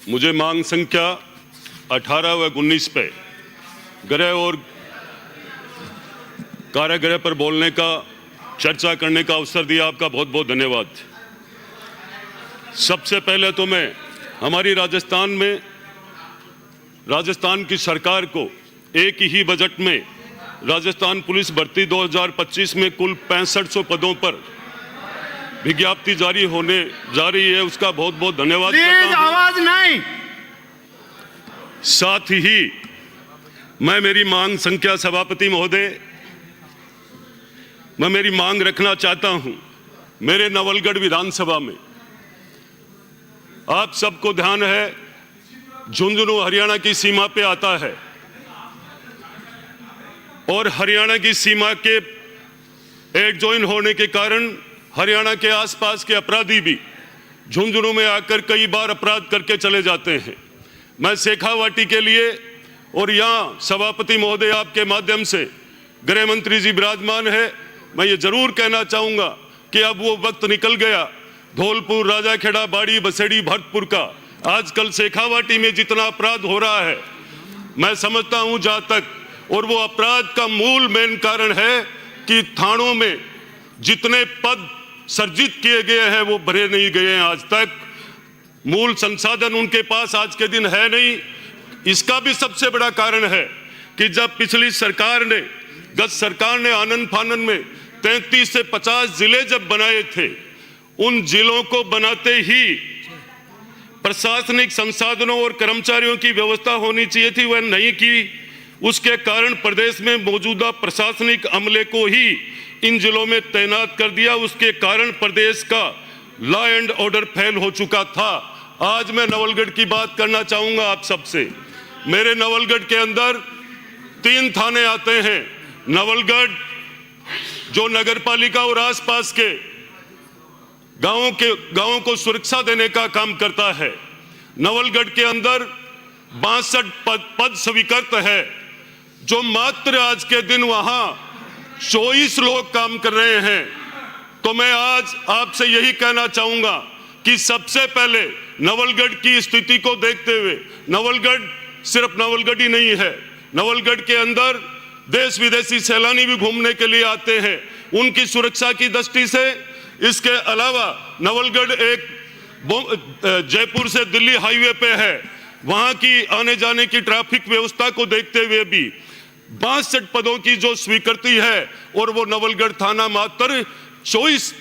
मुझे मांग संख्या 18 व 19 पे गृह और कारागृह पर बोलने का, चर्चा करने का अवसर दिया। आपका बहुत बहुत धन्यवाद। सबसे पहले तो मैं हमारी राजस्थान की सरकार को एक ही बजट में राजस्थान पुलिस भर्ती 2025 में कुल 6500 पदों पर विज्ञप्ति जारी होने जा रही है, उसका बहुत बहुत धन्यवाद करता हूं। आवाज नहीं। साथ ही मैं मेरी मांग संख्या, सभापति महोदय, मैं मेरी मांग रखना चाहता हूं। मेरे नवलगढ़ विधानसभा में आप सबको ध्यान है, झुंझुनू हरियाणा की सीमा पे आता है और हरियाणा की सीमा के एड ज्वाइन होने के कारण हरियाणा के आसपास के अपराधी भी झुंझुनू में आकर कई बार अपराध करके चले जाते हैं। मैं शेखावाटी के लिए और यहाँ सभापति महोदय आपके माध्यम से, गृह मंत्री जी विराजमान है, मैं ये जरूर कहना चाहूँगा कि अब वो वक्त निकल गया धौलपुर, राजाखेड़ा, बाड़ी, बसेड़ी, भरतपुर का। आजकल शेखावाटी में जितना अपराध हो रहा है, मैं समझता हूँ जहाँ तक, और वो अपराध का मूल मेन कारण है कि थानों में जितने पद सर्जित किए गए हैं वो भरे नहीं गए हैं। आज तक मूल संसाधन उनके पास आज के दिन है नहीं। इसका भी सबसे बड़ा कारण है कि जब पिछली सरकार ने, गत सरकार ने आनन फानन में 33 से 50 जिले जब बनाए थे, उन जिलों को बनाते ही प्रशासनिक संसाधनों और कर्मचारियों की व्यवस्था होनी चाहिए थी, वह नहीं की। उसके कारण प्रदेश में मौजूदा प्रशासनिक अमले को ही इन जिलों में तैनात कर दिया। उसके कारण प्रदेश का लॉ एंड ऑर्डर फेल हो चुका था। आज मैं नवलगढ़ की बात करना चाहूंगा आप सबसे। मेरे नवलगढ़ के अंदर 3 थाने आते हैं। नवलगढ़ जो नगरपालिका और आसपास के गांवों को सुरक्षा देने का काम करता है। नवलगढ़ के अंदर 62 पद स्वीकृत है, जो मात्र आज के दिन वहां 24 लोग काम कर रहे हैं। तो मैं आज आपसे यही कहना चाहूंगा कि सबसे पहले नवलगढ़ की स्थिति को देखते हुए, नवलगढ़ सिर्फ नवलगढ़ ही नहीं है, नवलगढ़ के अंदर देश विदेशी सैलानी भी घूमने के लिए आते हैं, उनकी सुरक्षा की दृष्टि से। इसके अलावा नवलगढ़ एक जयपुर से दिल्ली हाईवे पे है, वहां की आने जाने की ट्रैफिक व्यवस्था को देखते हुए भी 62 पदों की जो स्वीकृति है, और वो नवलगढ़ थाना मात्र 24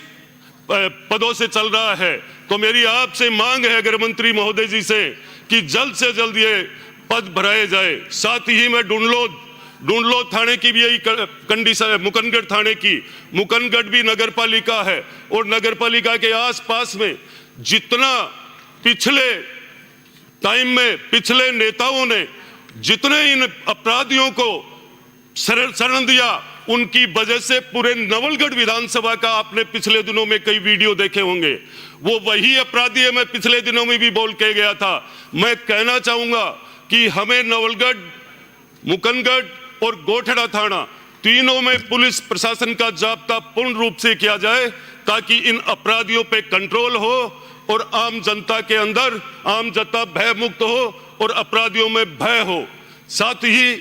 पदों से चल रहा है। तो मेरी आपसे मांग है गृह मंत्री महोदय जी से कि जल्द से जल्द ये पद भराए जाए। साथ ही मैं ढूंढलो थाने की भी यही कंडीशन है, मुकनगढ़ थाने की। मुकनगढ़ भी नगरपालिका है, और नगरपालिका के आसपास में जितना पिछले टाइम में पिछले नेताओं ने जितने इन अपराधियों को शरण दिया, उनकी वजह से पूरे नवलगढ़ विधानसभा का आपने पिछले दिनों में कई वीडियो देखे होंगे। वो वही अपराधी है, मैं पिछले दिनों में भी बोल के गया था। मैं कहना चाहूंगा कि हमें नवलगढ़, मुकनगढ़ और गोठड़ा थाना तीनों में पुलिस प्रशासन का जाब्ता पूर्ण रूप से किया जाए, ताकि इन अपराधियों पे कंट्रोल हो और आम जनता के अंदर, आम जनता भय मुक्त हो और अपराधियों में भय हो। साथ ही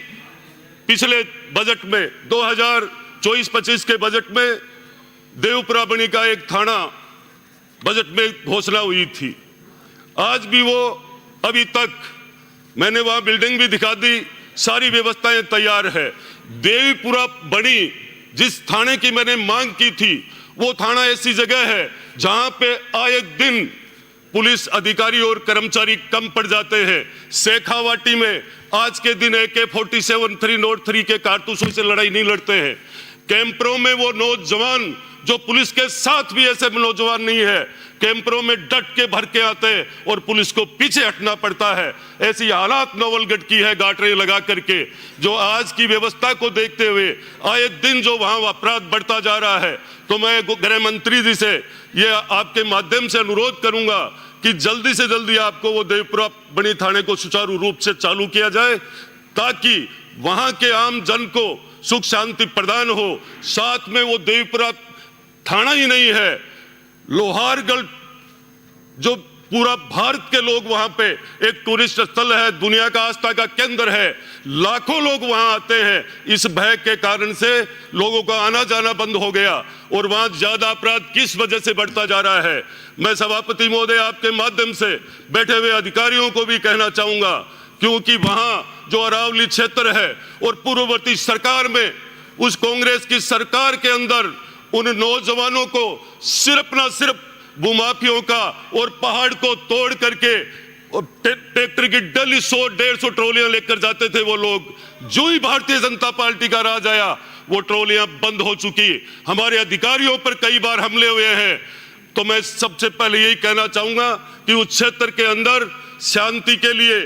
पिछले बजट में 2024-25 के बजट में देवपुरा बनी का एक थाना बजट में घोषणा हुई थी। आज भी वो, अभी तक मैंने वहां बिल्डिंग भी दिखा दी, सारी व्यवस्थाएं तैयार है। देवीपुरा बनी जिस थाने की मैंने मांग की थी, वो थाना ऐसी जगह है जहां पे आए दिन पुलिस अधिकारी और कर्मचारी कम पड़ जाते हैं। शेखावाटी में आज के दिन AK-47 303 के कारतूसों से लड़ाई नहीं लड़ते हैं। कैंपरों में वो नौजवान जो पुलिस के साथ भी ऐसे नौजवान नहीं है, कैंपरों में डट के भर के आते हैं और पुलिस को पीछे हटना पड़ता है। ऐसी हालात नवलगढ़ की है, गाटरे लगा करके। जो आज की व्यवस्था को देखते हुए आए दिन जो वहां अपराध बढ़ता जा रहा है, तो मैं गृह मंत्री जी से ये आपके माध्यम से अनुरोध करूंगा कि जल्दी से जल्दी आपको वो देवपुरा बनी थाने को सुचारू रूप से चालू किया जाए, ताकि वहां के आम जन को सुख शांति प्रदान हो। साथ में वो देवपुरा थाना ही नहीं है, लोहारगढ़ जो पूरा भारत के लोग वहां पे एक टूरिस्ट स्थल है, दुनिया का आस्था का केंद्र है, लाखों लोग वहां आते हैं। इस भय के कारण से लोगों का आना जाना बंद हो गया और वहां ज्यादा अपराध किस वजह से बढ़ता जा रहा है। मैं सभापति महोदय आपके माध्यम से बैठे हुए अधिकारियों को भी कहना चाहूंगा, क्योंकि वहां जो अरावली क्षेत्र है और पूर्ववर्ती सरकार में, उस कांग्रेस की सरकार के अंदर उन नौजवानों को सिर्फ ना सिर्फ भूमाफियों का और पहाड़ को तोड़ करके ट्रैक्टर की डेली 100-150 ट्रॉलियां लेकर जाते थे वो लोग। जो ही भारतीय जनता पार्टी का राज आया वो ट्रॉलियां बंद हो चुकी। हमारे अधिकारियों पर कई बार हमले हुए हैं। तो मैं सबसे पहले यही कहना चाहूंगा कि उस क्षेत्र के अंदर शांति के लिए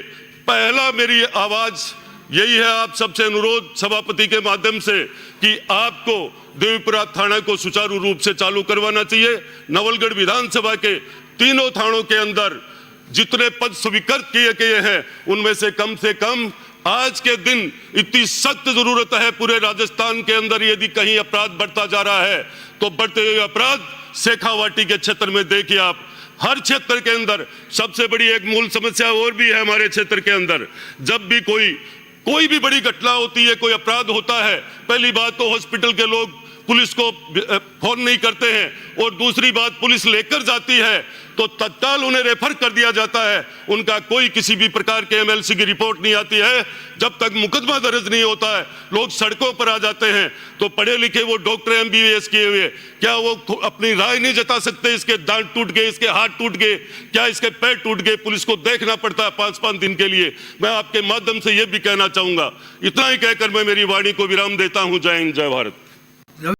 पहला मेरी आवाज यही है, आप सबसे अनुरोध सभापति के माध्यम से, कि आपको देवीपुरा थाना को सुचारू रूप से चालू करवाना चाहिए। नवलगढ़ विधानसभा के तीनों थानों के अंदर जितने पद स्वीकृत किए गए हैं उनमें से कम आज के दिन इतनी सख्त जरूरत है पूरे राजस्थान के अंदर। यदि कहीं अपराध बढ़ता जा रहा है तो बढ़ते हुए अपराध शेखावाटी के क्षेत्र में देखिए आप। हर क्षेत्र के अंदर सबसे बड़ी एक मूल समस्या और भी है हमारे क्षेत्र के अंदर। जब भी कोई भी बड़ी घटना होती है, कोई अपराध होता है, पहली बात तो हॉस्पिटल के लोग पुलिस को फोन नहीं करते हैं और दूसरी बात पुलिस लेकर जाती है तो तत्काल उन्हें रेफर कर दिया जाता है। उनका कोई किसी भी प्रकार के एमएलसी की रिपोर्ट नहीं आती है। जब तक मुकदमा दर्ज नहीं होता है लोग सड़कों पर आ जाते हैं। तो पढ़े लिखे वो डॉक्टर एमबीबीएस किए हुए, क्या वो अपनी राय नहीं जता सकते? इसके दांत टूट गए, इसके हाथ टूट गए, क्या इसके पैर टूट गए, पुलिस को देखना पड़ता है 5-5 दिन के लिए। मैं आपके माध्यम से ये भी कहना चाहूंगा। इतना ही कहकर मैं मेरी वाणी को विराम देता हूं। जय हिंद, जय भारत।